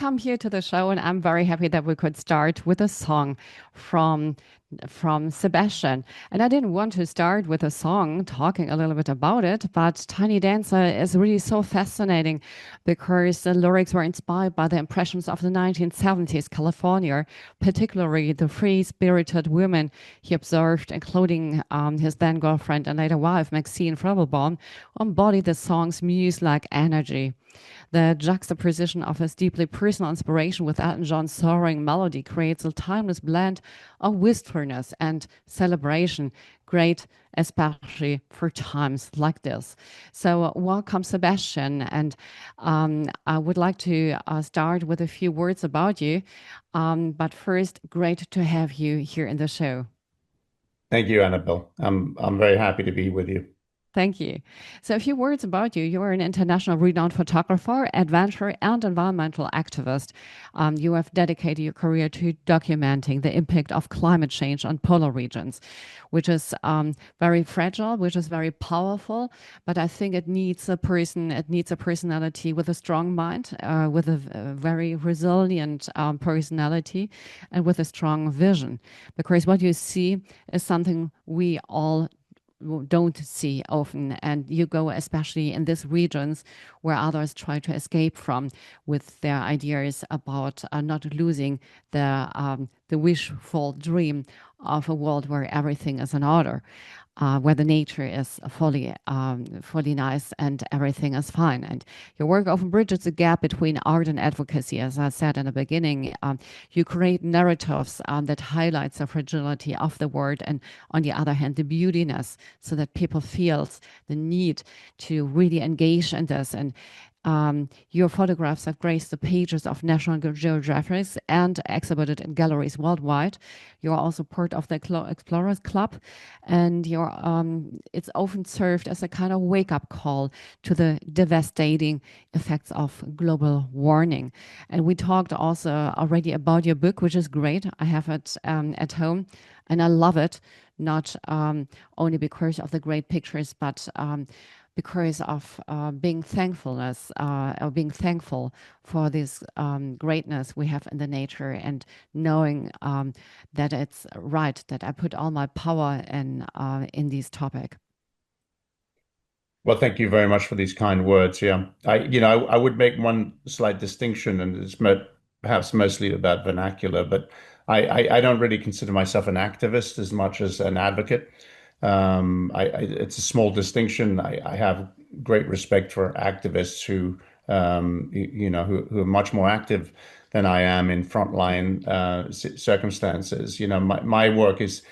welcome here to the show. And I'm very happy that we could start with a song from Sebastian. And I didn't want to start with a song talking a little bit about it, but Tiny Dancer is really so fascinating because the lyrics were inspired by the impressions of the 1970s California, particularly the free-spirited women he observed, including his then girlfriend and later wife, Maxine Frabelbaum, embodied the song's muse-like energy. The juxtaposition of his deeply personal inspiration with Elton John's soaring melody creates a timeless blend of wistfulness and celebration, great especially for times like this. So, welcome, Sebastian. And I would like to start with a few words about you. But first, great to have you here in the show. Thank you, Anabel. I'm very happy to be with you. Thank you. So, a few words about you. You are an international renowned photographer, adventurer, and environmental activist. You have dedicated your career to documenting the impact of climate change on polar regions, which is very fragile, which is very powerful. But I think it needs a personality with a strong mind, with a very resilient personality, and with a strong vision. Because what you see is something we all don't see often, and you go especially in these regions where others try to escape from with their ideas about not losing the wishful dream of a world where everything is in order, where the nature is fully nice and everything is fine. And your work often bridges the gap between art and advocacy. As I said in the beginning, you create narratives that highlights the fragility of the world, and on the other hand, the beautiness, so that people feels the need to really engage in this. And your photographs have graced the pages of National Geographic and exhibited in galleries worldwide. You're also part of the Explorers Club, and it's often served as a kind of wake-up call to the devastating effects of global warming. And we talked also already about your book, which is great. I have it at home, and I love it, not only because of the great pictures, but because of being thankful for this greatness we have in the nature, and knowing that it's right that I put all my power in this topic. Well, thank you very much for these kind words. Yeah, I would make one slight distinction, and perhaps mostly about vernacular, but I don't really consider myself an activist as much as an advocate. It's a small distinction. I have great respect for activists who are much more active than I am in frontline circumstances. My work is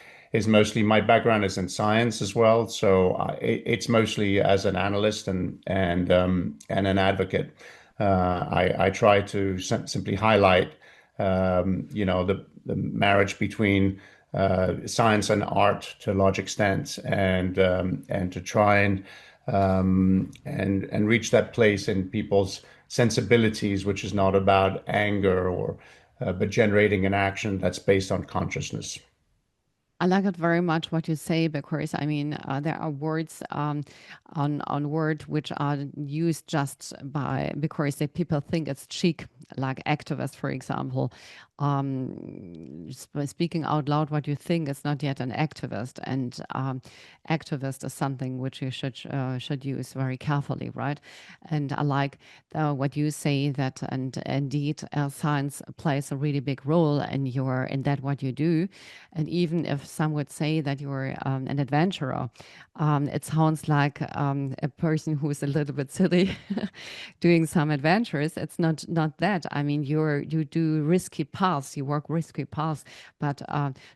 mostly, my background is in science as well, so it's mostly as an analyst and an advocate. I try to simply highlight, the marriage between science and art to a large extent, and to try and reach that place in people's sensibilities, which is not about anger or but generating an action that's based on consciousness. I like it very much what you say, because I mean there are words on word which are used just by because people think it's chic, like activist, for example. Speaking out loud what you think is not yet an activist, and activist is something which you should use very carefully, right? And I like what you say, that and indeed science plays a really big role in that what you do. And even if some would say that you're an adventurer, it sounds like a person who's a little bit silly doing some adventures. It's not that. I mean, you do risky paths, you work risky paths, but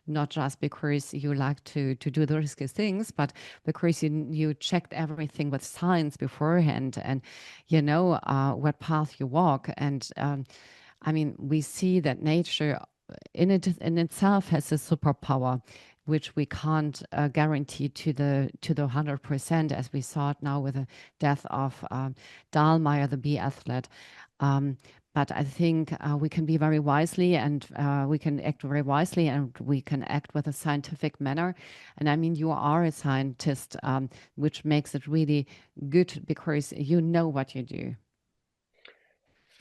not just because you like to do the risky things, but because you checked everything with science beforehand, and you know what path you walk. And I mean, we see that nature in itself has a superpower which we can't guarantee to the 100%, as we saw it now with the death of Dahlmeier, the bee athlete. Um, but I think we can be very wisely, and we can act very wisely, and we can act with a scientific manner. And I mean, you are a scientist, which makes it really good because you know what you do.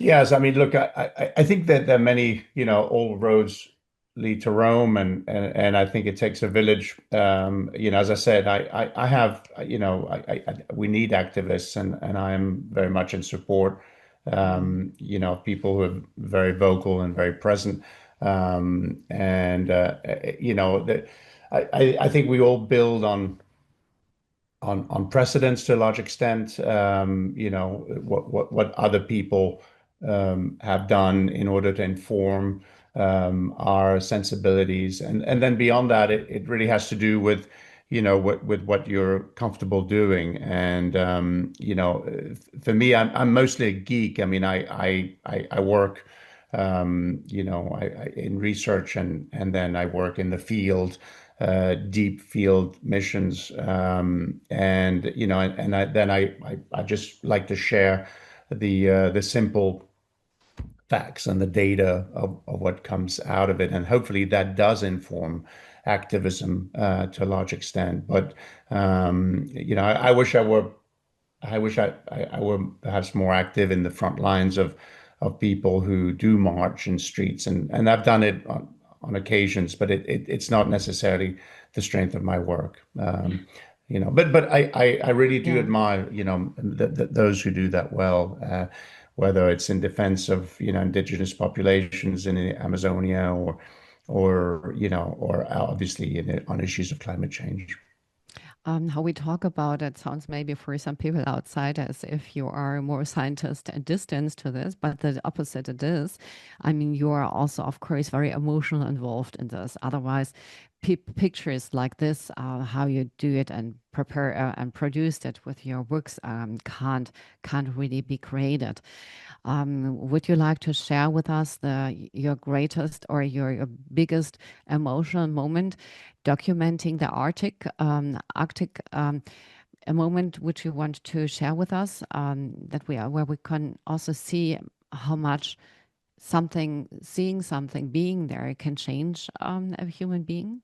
Yes, I mean, look, I think that there are many, all roads lead to Rome, and I think it takes a village. As I said, I have, we need activists, and I am very much in support, Mm. of people who are very vocal and very present. And I think we all build on precedents to a large extent, what other people have done in order to inform our sensibilities. And then beyond that, it really has to do with, with what you're comfortable doing. And, for me, I'm mostly a geek. I mean, I work, in research and then I work in the field, deep field missions. And I just like to share the simple facts and the data of what comes out of it. And hopefully that does inform activism to a large extent. But I were perhaps more active in the front lines of people who do march in streets, and I've done it on occasions, but it's not necessarily the strength of my work. But I really do Yeah. admire, those who do that well, whether it's in defense of, indigenous populations in the Amazonia or obviously on issues of climate change. How we talk about it sounds maybe for some people outside as if you are more scientist and distance to this, but the opposite it is. I mean, you are also, of course, very emotional involved in this. Otherwise, pictures like this, how you do it and prepare and produce it with your works, can't really be created. Would you like to share with us your greatest or your biggest emotional moment documenting the Arctic a moment which you want to share with us that we are where we can also see how much seeing something, being there can change a human being?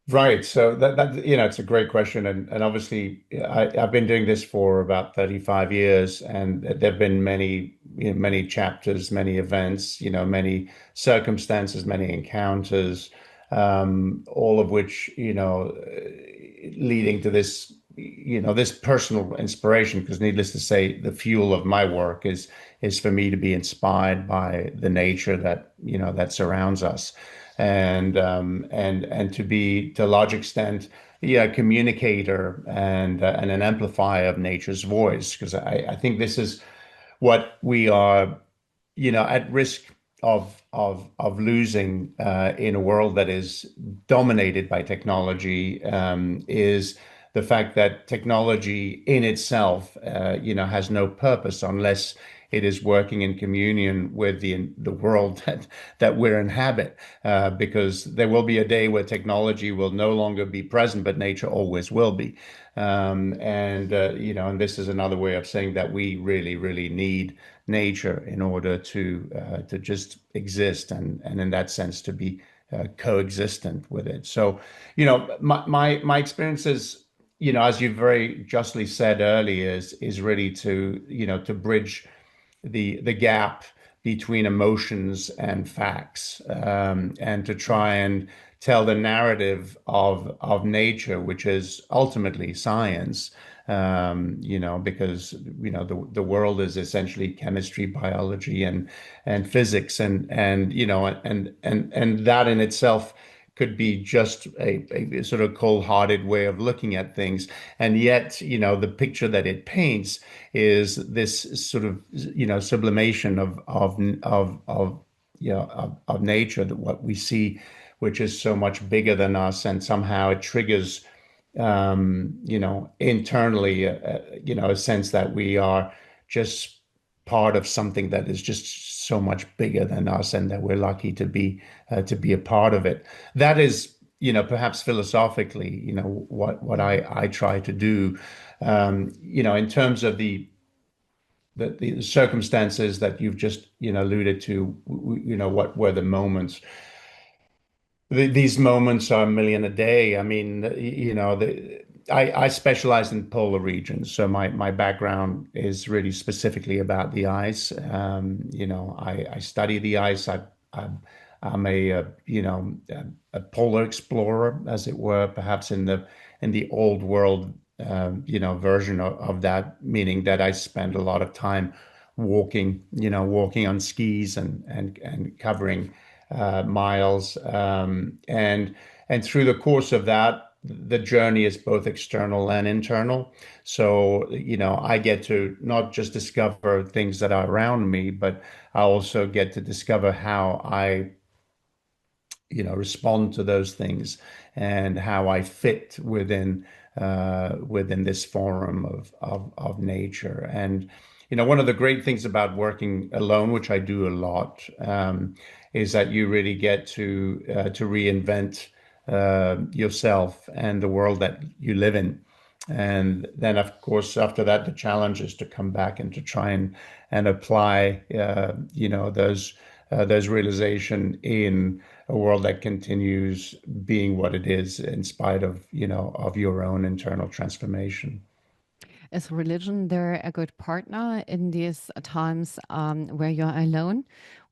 Right. So it's a great question. And obviously I've been doing this for about 35 years, and there've been many chapters, many events, many circumstances, many encounters, all of which, leading to this personal inspiration, because needless to say, the fuel of my work is for me to be inspired by the nature that surrounds us, and to be, to a large extent, yeah, a communicator and an amplifier of nature's voice, because I think this is what we are, at risk of losing in a world that is dominated by technology, is the fact that technology in itself, has no purpose unless it is working in communion with the world that we inhabit. Because there will be a day where technology will no longer be present, but nature always will be. And this is another way of saying that we really, really need nature in order to just exist, and in that sense to be coexistent with it. So, my experiences, as you very justly said earlier, is really to bridge the gap between emotions and facts, and to try and tell the narrative of nature, which is ultimately science. Because the world is essentially chemistry, biology, and physics, and that in itself could be just a sort of cold-hearted way of looking at things. And yet, the picture that it paints is this sort of, sublimation of nature, that what we see, which is so much bigger than us, and somehow it triggers, internally, a sense that we are just part of something that is just so much bigger than us, and that we're lucky to be a part of it. That is, perhaps philosophically, what Mm. I try to do, in terms of the circumstances that you've just, alluded to, what were the moments. These moments are a million a day. I mean, I specialize in polar regions, so my background is really specifically about the ice. I study the ice. I'm a polar explorer, as it were, perhaps in the old world, version of that, meaning that I spend a lot of time walking on skis and covering miles, and through the course of that, the journey is both external and internal. So, I get to not just discover things that are around me, but I also get to discover how I respond to those things and how I fit within this forum of nature. And one of the great things about working alone, which I do a lot, is that you really get to reinvent yourself and the world that you live in. And then, of course, after that, the challenge is to come back and to try and apply, those realization in a world that continues being what it is in spite of your own internal transformation. Is religion there a good partner in these times where you're alone?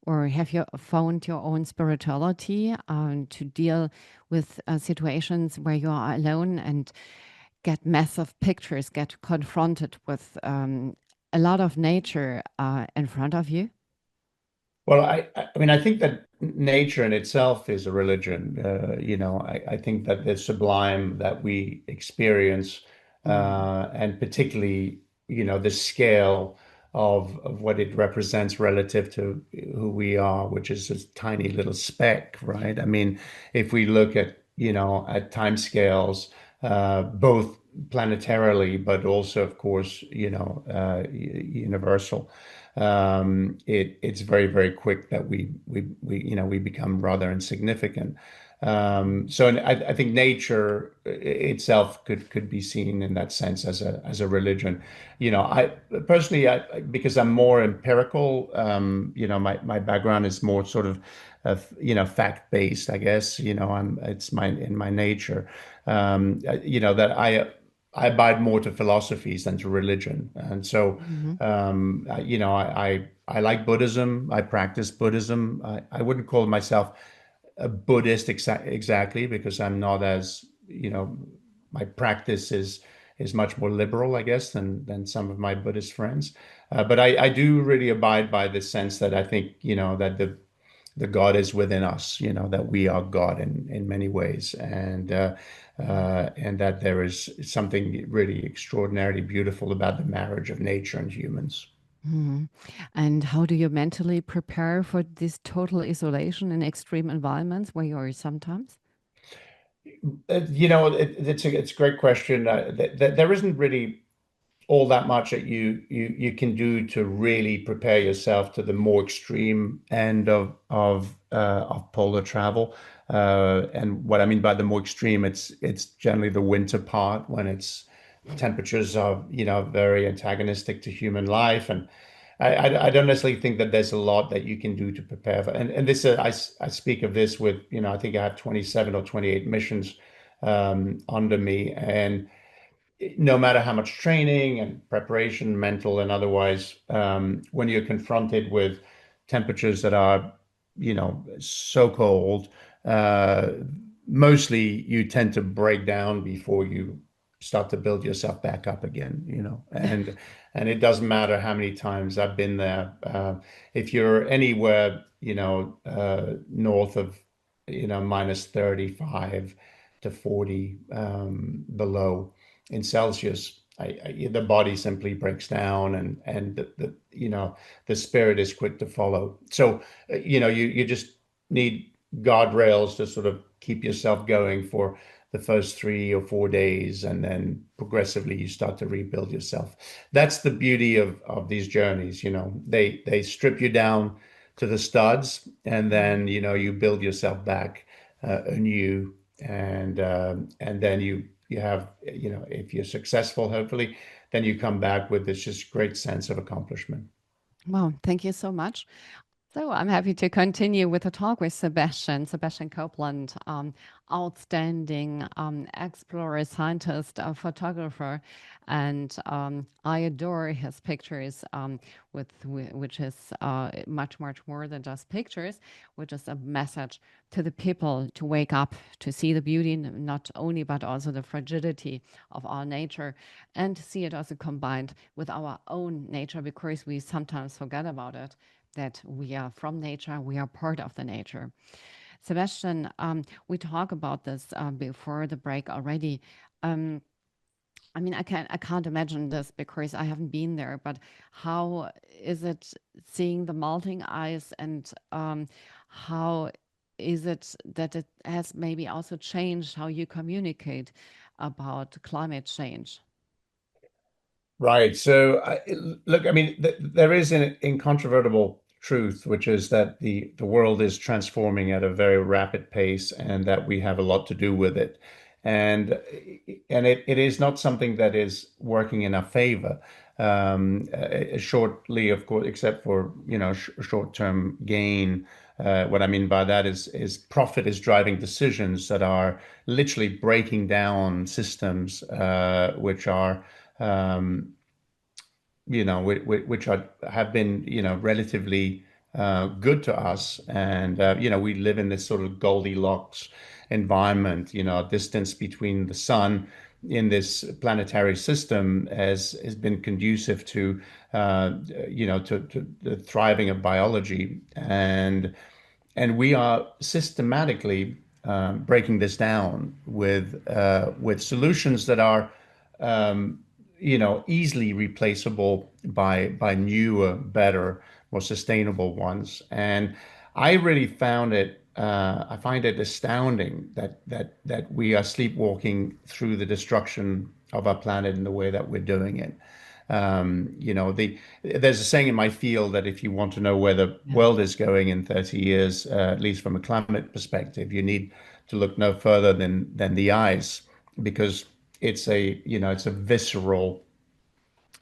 Or have you found your own spirituality to deal with situations where you are alone and get massive pictures, get confronted with a lot of nature in front of you? Well, I mean, I think that nature in itself is a religion. I think that the sublime that we experience, Mm. and particularly, the scale of what it represents relative to who we are, which is a tiny little speck, right? I mean, if we look at time scales, both planetarily, but also, of course, universal. It's very, very quick that we become rather insignificant. So and I think nature itself could be seen in that sense as a religion. I personally, because I'm more empirical, my background is more sort of fact-based, I guess. It's in my nature, that I abide more to philosophies than to religion. And so, Mhm. I like Buddhism. I practice Buddhism. I wouldn't call myself a Buddhist exactly because I'm not as, my practice is much more liberal, I guess, than some of my Buddhist friends. But I do really abide by the sense that I think, that the God is within us, that we are God in many ways, and that there is something really extraordinarily beautiful about the marriage of nature and humans. Mhm. And how do you mentally prepare for this total isolation in extreme environments where you are sometimes? It's a great question. There isn't really all that much that you can do to really prepare yourself to the more extreme end of polar travel. And what I mean by the more extreme, it's generally the winter part when it's temperatures are very antagonistic to human life, and I don't necessarily think that there's a lot that you can do to prepare for. And this I speak of this with I think I have 27 or 28 missions under me, and no matter how much training and preparation, mental and otherwise, when you're confronted with temperatures that are, so cold, uh, mostly you tend to break down before you start to build yourself back up again, and it doesn't matter how many times I've been there. If you're anywhere, north of, minus 35 to 40 below in Celsius, the body simply breaks down, and the spirit is quick to follow. So you just need guardrails to sort of keep yourself going for the first 3 or 4 days, and then progressively you start to rebuild yourself. That's the beauty of these journeys. They strip you down to the studs, and then you build yourself back anew, and then you have, if you're successful, hopefully, then you come back with this just great sense of accomplishment. Wow, thank you so much. So I'm happy to continue with the talk with Sebastian Copeland, outstanding explorer, scientist, photographer, and I adore his pictures, which is much, much more than just pictures, which is a message to the people to wake up, to see the beauty, not only but also the fragility of our nature, and to see it also combined with our own nature, because we sometimes forget about it, that we are from nature, we are part of the nature. Sebastian, we talked about this before the break already. Um, I mean, I can't imagine this because I haven't been there. But how is it seeing the melting ice, and how is it that it has maybe also changed how you communicate about climate change? Right. So, look, I mean, there is an incontrovertible truth, which is that the world is transforming at a very rapid pace, and that we have a lot to do with it. And it is not something that is working in our favor. Shortly, of course, except for, short-term gain. What I mean by that is profit is driving decisions that are literally breaking down systems, which are which have been, relatively good to us. And, we live in this sort of Goldilocks environment. Distance between the sun in this planetary system has been conducive to, to the thriving of biology. And we are systematically breaking this down with solutions that are easily replaceable by newer, better, more sustainable ones. And I find it astounding that we are sleepwalking through the destruction of our planet in the way that we're doing it. There's a saying in my field that if you want to know where the Yeah. world is going in 30 years, at least from a climate perspective, you need to look no further than the eyes, because it's a visceral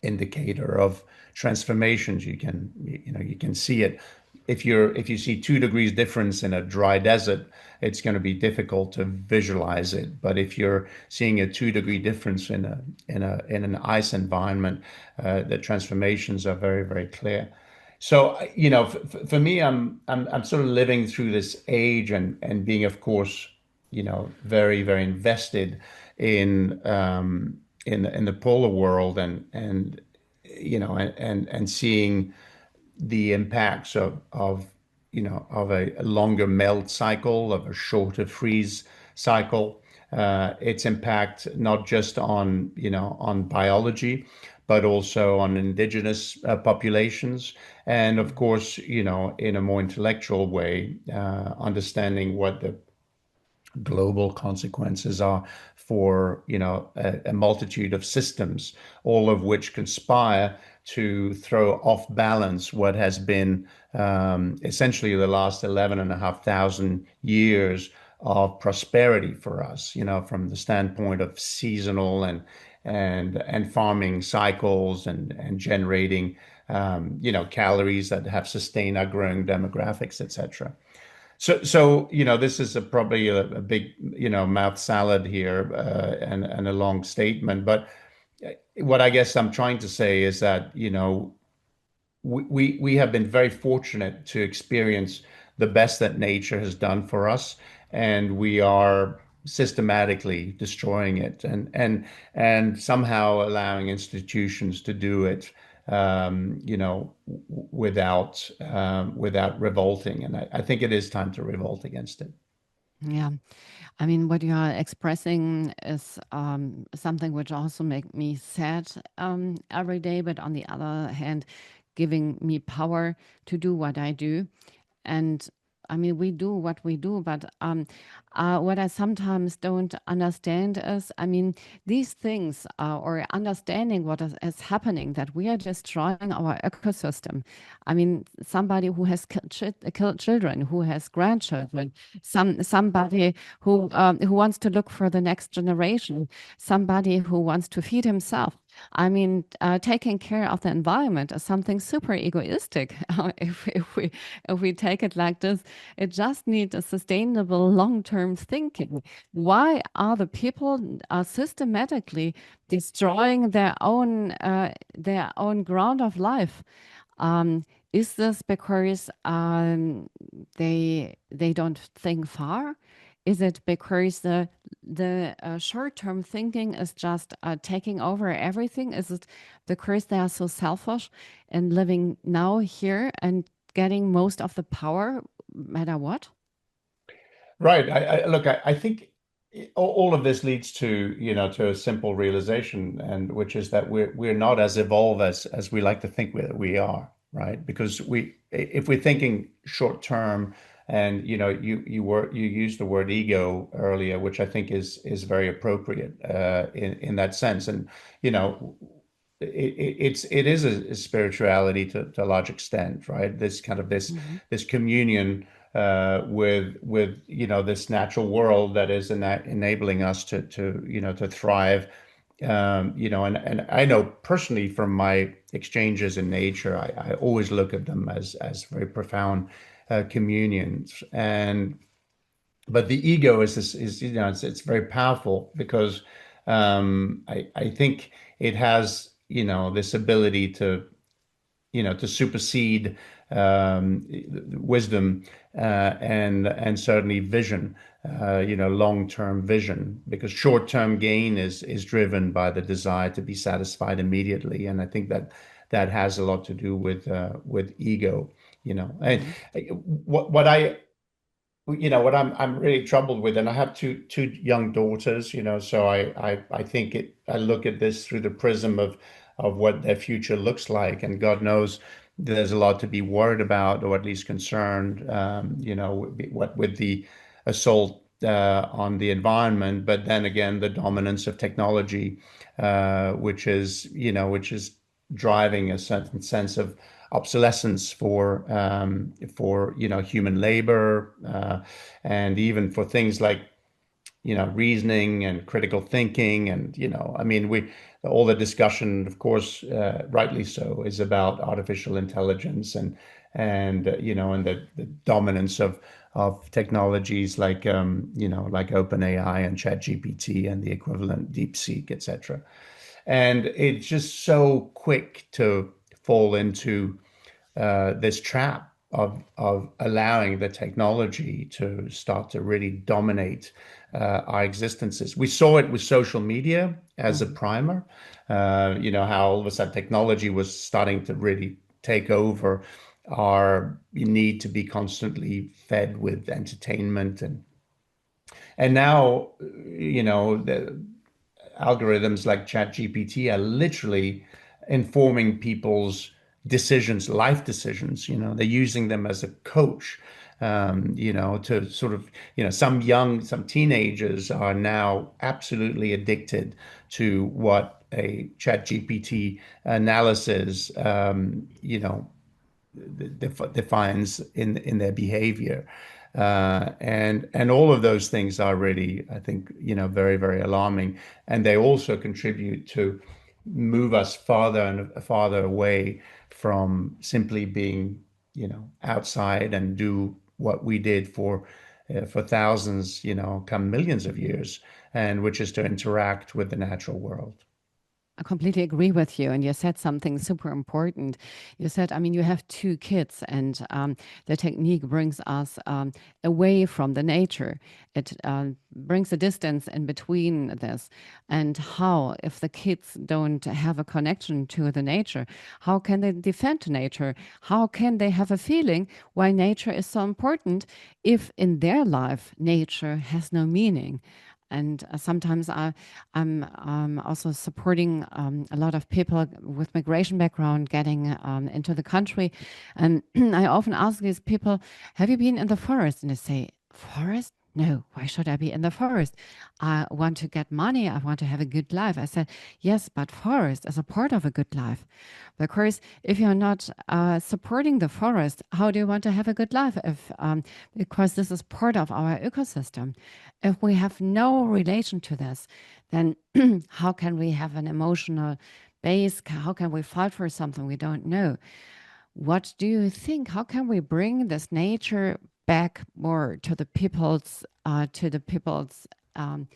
indicator of transformations. You can see it. If you see 2 degrees difference in a dry desert, it's going to be difficult to visualize it. But if you're seeing a 2 degree difference in an ice environment, the transformations are very, very clear. So, for me, I'm sort of living through this age, and being, of course, very, very invested in the polar world, and seeing the impacts of a longer melt cycle, of a shorter freeze cycle. Its impact not just on biology, but also on indigenous populations, and of course, in a more intellectual way, understanding what the global consequences are for a multitude of systems, all of which conspire to throw off balance what has been essentially the last 11,500 years of prosperity for us, from the standpoint of seasonal and farming cycles, and generating calories that have sustained our growing demographics, etc. So this is probably a big, mouth salad here, and a long statement. But what I guess I'm trying to say is that, we have been very fortunate to experience the best that nature has done for us, and we are systematically destroying it, and somehow allowing institutions to do it, without revolting. And I think it is time to revolt against it. Yeah. I mean, what you are expressing is something which also make me sad every day, but on the other hand, giving me power to do what I do. And I mean, we do what we do, but what I sometimes don't understand is, I mean, these things, or understanding what is happening, that we are destroying our ecosystem. I mean, somebody who has killed children, who has grandchildren, somebody who wants to look for the next generation, somebody who wants to feed himself. I mean, taking care of the environment is something super egoistic. If we take it like this, it just needs a sustainable long-term thinking. Why are the people systematically destroying their own ground of life? Um, is this because they don't think far? Is it because the short-term thinking is just taking over everything? Is it because they are so selfish and living now here and getting most of the power, matter what? Right. Look, I think all of this leads to, to a simple realization, and which is that we're not as evolved as we like to think we are, right? Because if we're thinking short term, and you used the word ego earlier, which I think is very appropriate in that sense, and you know. It is a spirituality to a large extent, right? This kind of Mhm. this communion with this natural world that is enabling us to thrive. And I know personally from my exchanges in nature, I always look at them as very profound communions. And but the ego is very powerful because I think it has this ability to supersede wisdom and certainly vision, long-term vision, because short-term gain is driven by the desire to be satisfied immediately, and I think that has a lot to do with ego. And Mhm. what I what I'm really troubled with, and I have two young daughters, so I think I look at this through the prism of what their future looks like, and God knows there's a lot to be worried about, or at least concerned, what with the assault on the environment, but then again the dominance of technology, which is driving a certain sense of obsolescence for human labor, and even for things like reasoning and critical thinking. And I mean, we all the discussion, of course, rightly so, is about artificial intelligence and the dominance of technologies like OpenAI and ChatGPT and the equivalent DeepSeek, etc. And it's just so quick to fall into this trap of allowing the technology to start to really dominate our existences. We saw it with social media as a Mhm. primer. How all of a sudden technology was starting to really take over our need to be constantly fed with entertainment, and now the algorithms like ChatGPT are literally informing people's decisions, life decisions. They're using them as a coach, to sort of, some teenagers are now absolutely addicted to what a ChatGPT analysis, defines in their behavior. And all of those things are really, I think, very, very alarming. And they also contribute to move us farther and farther away from simply being, outside and do what we did for thousands, come millions of years, and which is to interact with the natural world. I completely agree with you. And you said something super important. You said, I mean, you have two kids, and the technique brings us away from the nature. It brings a distance in between this. And how, if the kids don't have a connection to the nature, how can they defend nature? How can they have a feeling why nature is so important if in their life nature has no meaning? And sometimes I'm also supporting a lot of people with migration background getting into the country. And I often ask these people, have you been in the forest? And they say, forest? no, why should I be in the forest? I want to get money. I want to have a good life. I said, yes, but forest is a part of a good life. Because if you're not supporting the forest, how do you want to have a good life? Because this is part of our ecosystem. If we have no relation to this, then how can we have an emotional base? How can we fight for something we don't know? What do you think? How can we bring this nature back more to the people's um,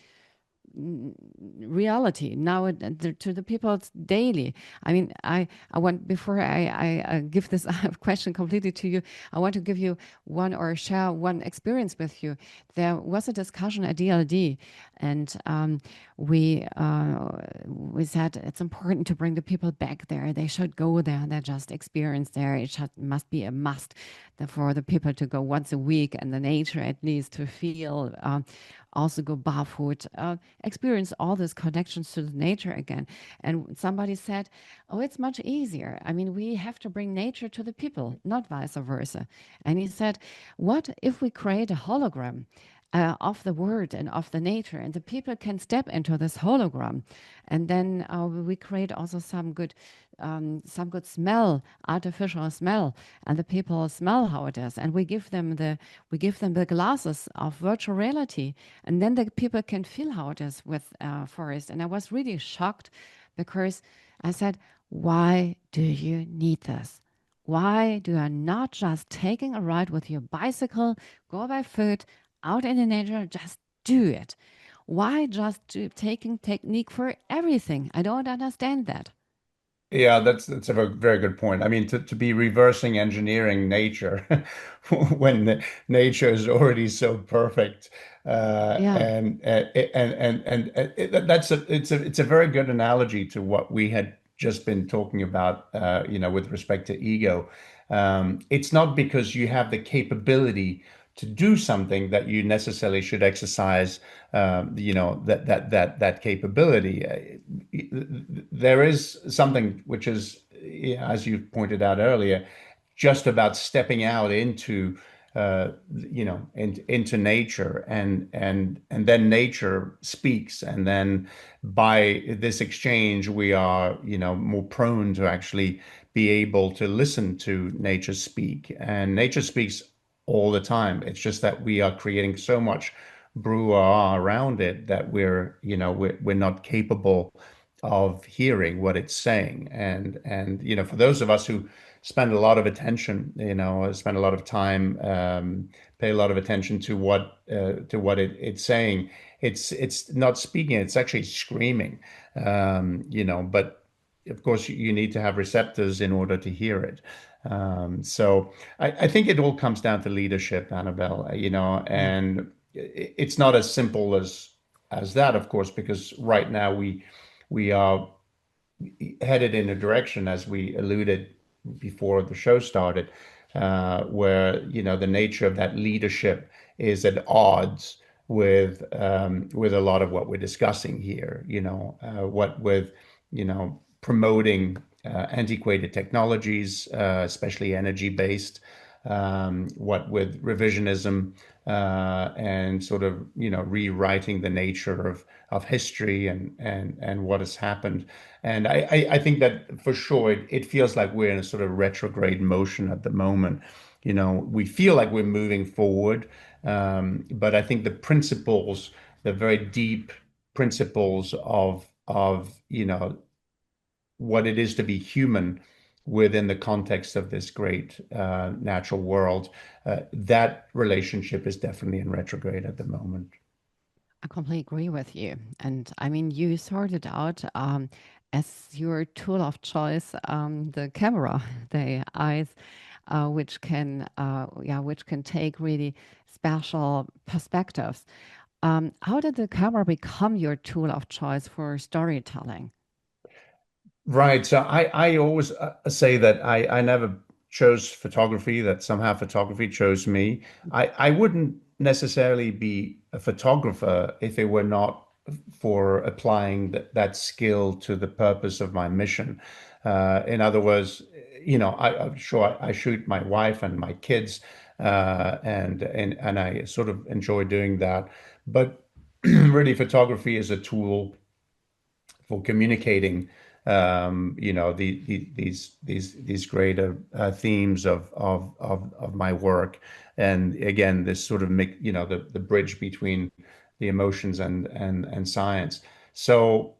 reality now to the people's daily. I mean, I want before I give this question completely to you, I want to give you one or share one experience with you. There was a discussion at DLD, and we said it's important to bring the people back there. They should go there. They just experience there. Must be a must for the people to go once a week and the nature at least to feel. Also go barefoot, experience all these connections to the nature again. And somebody said, oh, it's much easier. I mean, we have to bring nature to the people, not vice versa. And he said, what if we create a hologram of the word and of the nature, and the people can step into this hologram, and then we create also some good smell, artificial smell, and the people smell how it is, and we give them the glasses of virtual reality, and then the people can feel how it is with forest. And I was really shocked because I said, why do you need this? Why do you not just taking a ride with your bicycle, go by foot, out in the nature, just do it? Why just taking technique for everything? I don't understand that. Yeah, that's a very good point. I mean, to be reversing engineering nature when nature is already so perfect, Yeah, that's it's a very good analogy to what we had just been talking about, with respect to ego. It's not because you have the capability to do something that you necessarily should exercise, that capability. There is something which is, yeah, as you pointed out earlier, just about stepping out into into nature, and then nature speaks, and then by this exchange we are more prone to actually be able to listen to nature speak, and nature speaks all the time. It's just that we are creating so much brouhaha around it that we're not capable of hearing what it's saying. And for those of us who spend a lot of attention, spend a lot of time, pay a lot of attention to what it's saying. It's not speaking, it's actually screaming. But of course you need to have receptors in order to hear it. So I think it all comes down to leadership, Annabelle, yeah. and it's not as simple as that, of course, because right now we are headed in a direction, as we alluded before the show started, where the nature of that leadership is at odds with a lot of what we're discussing here. What with promoting antiquated technologies, especially energy based. What with revisionism, and sort of rewriting the nature of history and what has happened. And I think that for sure it feels like we're in a sort of retrograde motion at the moment. We feel like we're moving forward, but I think the principles, the very deep principles of what it is to be human within the context of this great natural world, that relationship is definitely in retrograde at the moment. I completely agree with you. And I mean, you sorted out as your tool of choice the camera, the eyes, which can take really special perspectives. How did the camera become your tool of choice for storytelling? Right. So I always say that I never chose photography, that somehow photography chose me. I wouldn't necessarily be a photographer if it were not for applying that skill to the purpose of my mission. In other words, I'm sure I shoot my wife and my kids, and I sort of enjoy doing that. But really, photography is a tool for communicating, these greater themes of my work, and again, this sort of the bridge between the emotions and science. So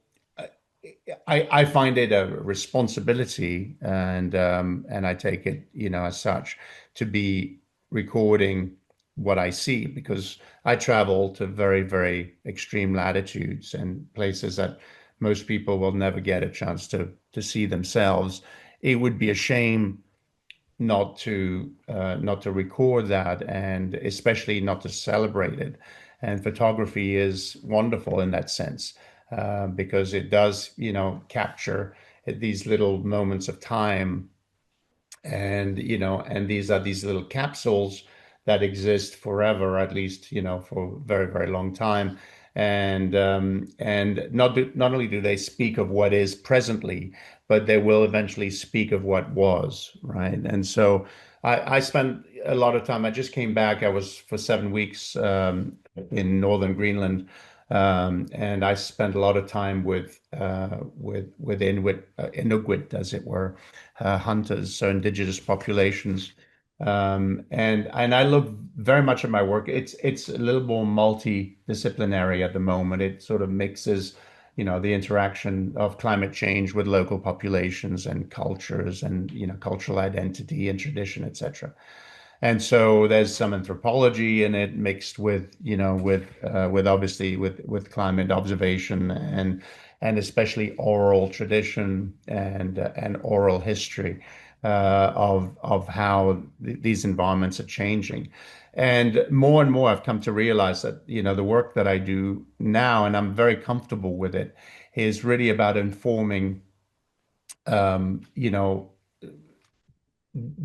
I find it a responsibility, and I take it, as such, to be recording what I see, because I travel to very, very extreme latitudes and places that most people will never get a chance to see themselves. It would be a shame not to record that, and especially not to celebrate it. And photography is wonderful in that sense, because it does, capture these little moments of time, and these are these little capsules that exist forever, at least, for a very, very long time. And not only do they speak of what is presently, but they will eventually speak of what was, right? And so I spent a lot of time. I just came back. I was for 7 weeks in northern Greenland, and I spent a lot of time with Inuit, as it were, hunters, so indigenous populations. And I look very much at my work. It's a little more multidisciplinary at the moment. It sort of mixes, the interaction of climate change with local populations and cultures, and cultural identity and tradition, etc. And so there's some anthropology in it, mixed with, with obviously with climate observation, and especially oral tradition and oral history, of how these environments are changing. And more I've come to realize that, the work that I do now, and I'm very comfortable with it, is really about informing, you know,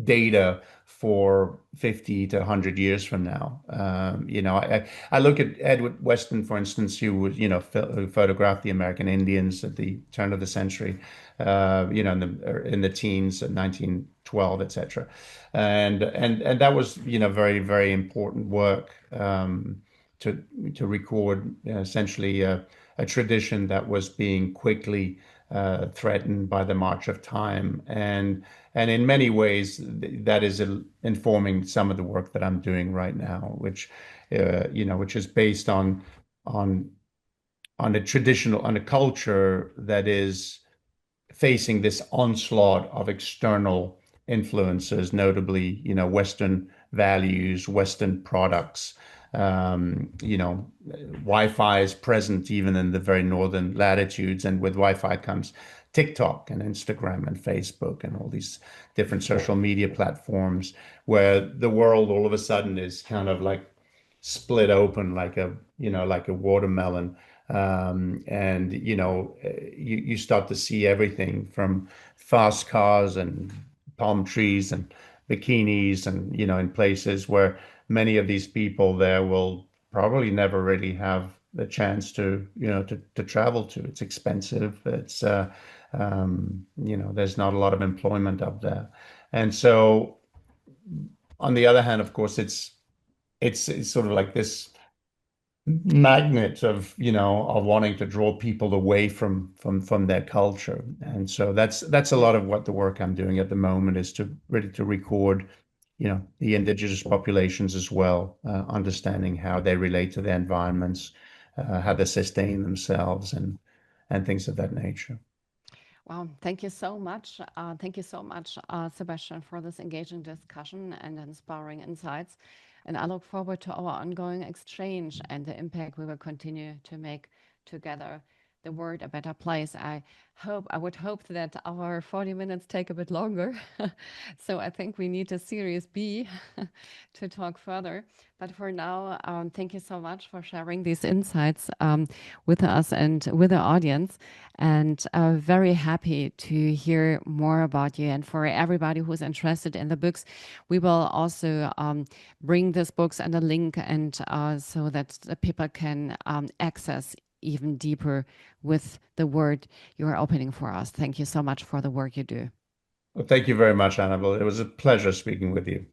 data for 50 to 100 years from now. I look at Edward Weston, for instance, who was, who photographed the American Indians at the turn of the century, in the teens, 1912, etc. And that was, very, very important work, to record, essentially, a tradition that was being quickly threatened by the march of time. And in many ways, that is informing some of the work that I'm doing right now, which is based on on a culture that is facing this onslaught of external influences, notably, Western values, Western products. Wi-Fi is present even in the very northern latitudes, and with Wi-Fi comes TikTok and Instagram and Facebook and all these different social media platforms, where the world all of a sudden is kind of like split open, like a watermelon. And you start to see everything from fast cars and palm trees and bikinis, and in places where many of these people there will probably never really have the chance to travel to. It's expensive. There's not a lot of employment up there. And so, on the other hand, of course, it's sort of like this magnet of wanting to draw people away from their culture. And so that's a lot of what the work I'm doing at the moment is, to really to record, the indigenous populations as well, understanding how they relate to their environments, how they sustain themselves, and things of that nature. Wow, thank you so much. Thank you so much, Sebastian, for this engaging discussion and inspiring insights. And I look forward to our ongoing exchange and the impact we will continue to make together the world a better place. I would hope that our 40 minutes take a bit longer. So I think we need a series B to talk further. But for now, thank you so much for sharing these insights with us and with the audience. And very happy to hear more about you. And for everybody who's interested in the books, we will also bring these books and a link, and so that the people can access even deeper with the word you are opening for us. Thank you so much for the work you do. Well, thank you very much, Annabelle. It was a pleasure speaking with you.